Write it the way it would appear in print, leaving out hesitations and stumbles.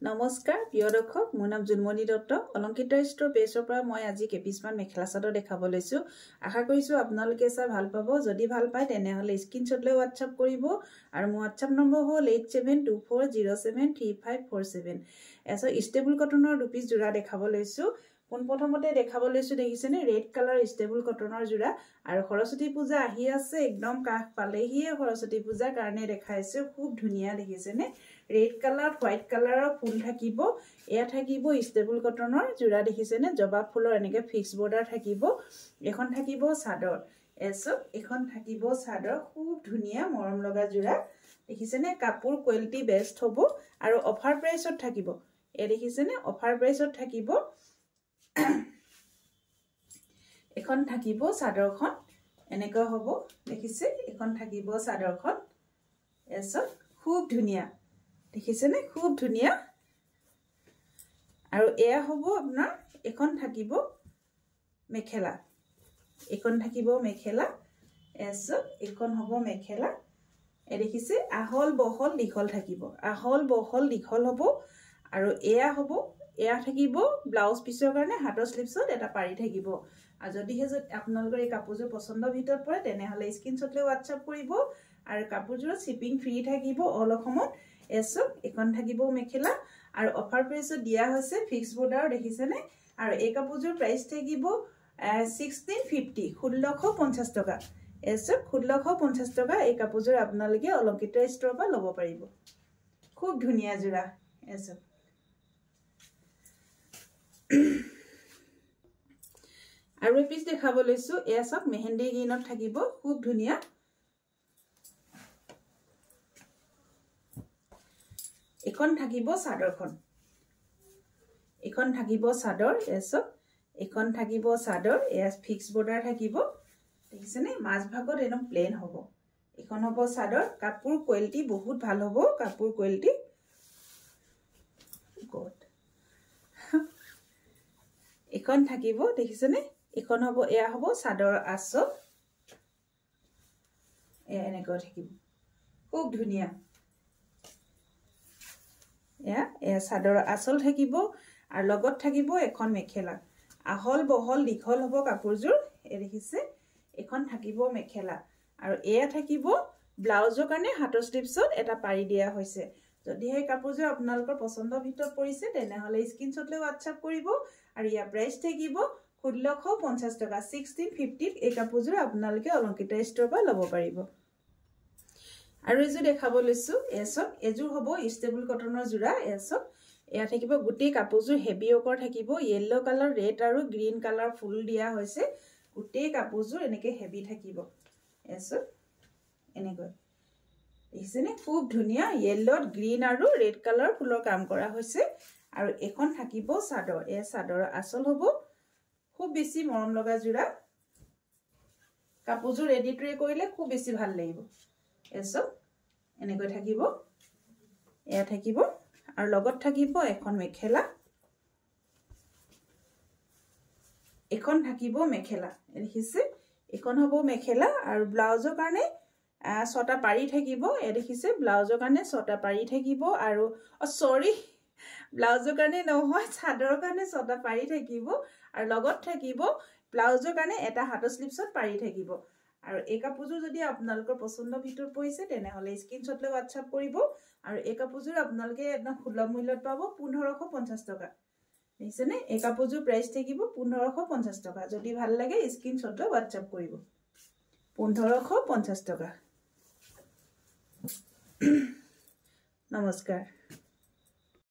নমস্কাৰ প্ৰিয় দৰ্শক মোৰ নাম জুনমণি দত্ত অলংকিতা ষ্টৰ পেজৰ পৰা মই আজি কেপিছমান মেখেলা চাদৰ দেখাব লৈছো আশা কৰিছো আপোনালোকে চাই ভাল পাব যদি ভাল পায় তেনেহলে স্ক্ৰিনশ্বট লৈ WhatsApp কৰিব আৰু মোৰ WhatsApp নম্বৰ হ'ল 8724073547 এso ষ্টেবল কটনৰ দুপিস জোৰা দেখাব লৈছো কোন প্ৰথমতে দেখাব লৈছো দেখিছেনে ৰেড কালাৰ ষ্টেবল কটনৰ জোৰা আৰু সৰস্বতী পূজা আহি আছে একদম কাহ পালেহিয়ে সৰস্বতী পূজাৰ কাৰণে দেখাইছো খুব ধুনিয়া দেখিছেনে ৰেড কালাৰ হোয়াইট কালাৰৰ ফুল থাকিব এয়া থাকিব ষ্টেবল কটনৰ জোৰা দেখিছেনে জবা ফুলৰ এনেকে ফিক্স বৰ্ডাৰ থাকিব এখন থাকিব চাদৰ এছো এখন থাকিব চাদৰ খুব ধুনিয়া মৰম লগা জোৰা দেখিছেনে কাপোৰ কোৱালিটি বেষ্ট হ'ব আৰু অফাৰ প্ৰাইসত থাকিব এ দেখিছেনে অফাৰ প্ৰাইসত থাকিব এখন থাকিব চাদৰখন এনেকৈ হ'ব দেখিছে এখন থাকিব চাদৰখন এছো খুব ধুনিয়া দেখিছেনে খুব ধুনিয়া আৰু এয়া হ'ব আপোনাৰ এখন থাকিব মেখেলা এখন থাকিব মেখেলা এছো এখন হ'ব মেখেলা এ দেখিছে আহল বহল দীঘল থাকিব আহল বহল দীঘল হ'ব আৰু এয়া হ'ব এয়া থাকিব ব্লাউজ পিছৰ কাৰণে হাতৰ স্লিপছত এটা পাৰি থাকিব আৰু যদিহে আপোনালোকৰ এই কাপোৰযোৰ পছন্দৰ ভিতৰত পৰে তেনেহলে স্ক্ৰিনশ্বট লৈ WhatsApp কৰিব আৰু কাপোৰযোৰ শিপিং ফ্ৰী থাকিব অল অসমত এছো এখন থাকিব মেখেলা আৰু অফাৰ প্ৰাইসত দিয়া হৈছে ফিক্স বৰ্ডাৰ দেখিছেনে আৰু এই কাপোৰযোৰ প্ৰাইস থাকিব 1650 1650 টকা এছো 1650 টকা এই কাপোৰযোৰ আপোনালোকে অলংকিতা ষ্টৰৰ পৰা ল'ব পাৰিব খুব ধুনিয়া জোৰা এছো আৰু এই পিস দেখাব লৈছো এয়া সব মেহেন্দি গ্ৰীণত থাকিব খুব ধুনিয়া এখন থাকিব চাদৰখন এখন থাকিব চাদৰ এছো এখন থাকিব চাদৰ এয়া ফিক্স বৰ্ডাৰ থাকিব দেখিছেনে মাছ ভাগত একদম প্লেন হ'ব এখন হ'ব চাদৰ কাপোৰ কোৱালিটি বহুত ভাল হ'ব কাপোৰ কোৱালিটি গুড এখন থাকিব দেখিছেনে এখন হ'ব এয়া হ'ব চাদৰ আঁচল এনেকৈ থাকিব খুব ধুনিয়া এয়া চাদৰ আঁচল থাকিব আৰু লগত থাকিব এখন মেখেলা আহল বহল দীঘল হ'ব কাপোৰযোৰ এ দেখিছে এখন থাকিব মেখেলা আৰু এয়া থাকিব ব্লাউজৰ কাৰণে হাতৰ স্লিপছত এটা পাৰি দিয়া হৈছে যদি এই কাপোৰযোৰ আপোনালোকৰ পছন্দৰ ভিতৰত পৰিছে তেনেহলে স্ক্ৰিনশ্বট লৈ WhatsApp কৰিব আৰু ইয়াৰ প্ৰাইস থাকিব 1650 টকা 1650 এই কাপোৰযোৰ আপোনালোকে অলংকিতা ষ্টৰৰ পৰা ল'ব পাৰিব আৰু এজু দেখাব লৈছো এসব এজু হ'ব ষ্টেবল কটনৰ জোৰা এসব এয়া থাকিব গুটি কাপোৰযোৰ হেভি ওকৰ থাকিব ইয়েলো কালাৰ ৰেড আৰু গ্ৰীন কালাৰ ফুল দিয়া হৈছে গুটি কাপোৰযোৰ এনেকে হেভি থাকিব এসব এনেকৈ দেখিছেনে খুব ধুনিয়া ইয়েলো গ্ৰীন আৰু ৰেড কালাৰ ফুলৰ কাম কৰা হৈছে আৰু এখন থাকিব চাদৰ এ চাদৰ আঁচল হ'ব খুব বেছি মৰম লগা জোৰা কাপোৰযোৰ ৰেডি ট্ৰে কৰিলে খুব বেছি ভাল লাগিব এসো এনেকৈ থাকিব এয়া থাকিব আৰু লগত থাকিব এখন মেখেলা এখন থাকিব মেখেলা দেখিছে এখন হ'ব মেখেলা আৰু ব্লাউজৰ কাৰণে ছটা পাৰি থাকিব এ দেখিছে ব্লাউজৰ কাৰণে ছটা পাৰি থাকিব আৰু সৰি ব্লাউজৰ কাৰণে নহয় চাদৰৰ কাৰণে ছটা পাৰি থাকিব আৰু লগত থাকিব ব্লাউজৰ কাৰণে এটা হাতৰ স্লিপছত পাৰি থাকিব আৰু এই কাপোৰযোৰ যদি আপোনালোকৰ পছন্দৰ ভিতৰত পৰিছে তেনেহলে স্ক্ৰিনশ্বট লৈ WhatsApp কৰিব আৰু এই কাপোৰযোৰ আপোনালোকে একদম সুলভ মূল্যত পাব 1550 টকা দেখিছেনে এই কাপোৰযোৰ প্ৰাইস থাকিব 1550 টকা যদি ভাল লাগে স্ক্ৰিনশ্বট লৈ WhatsApp কৰিব 1550 টকা নমস্কাৰ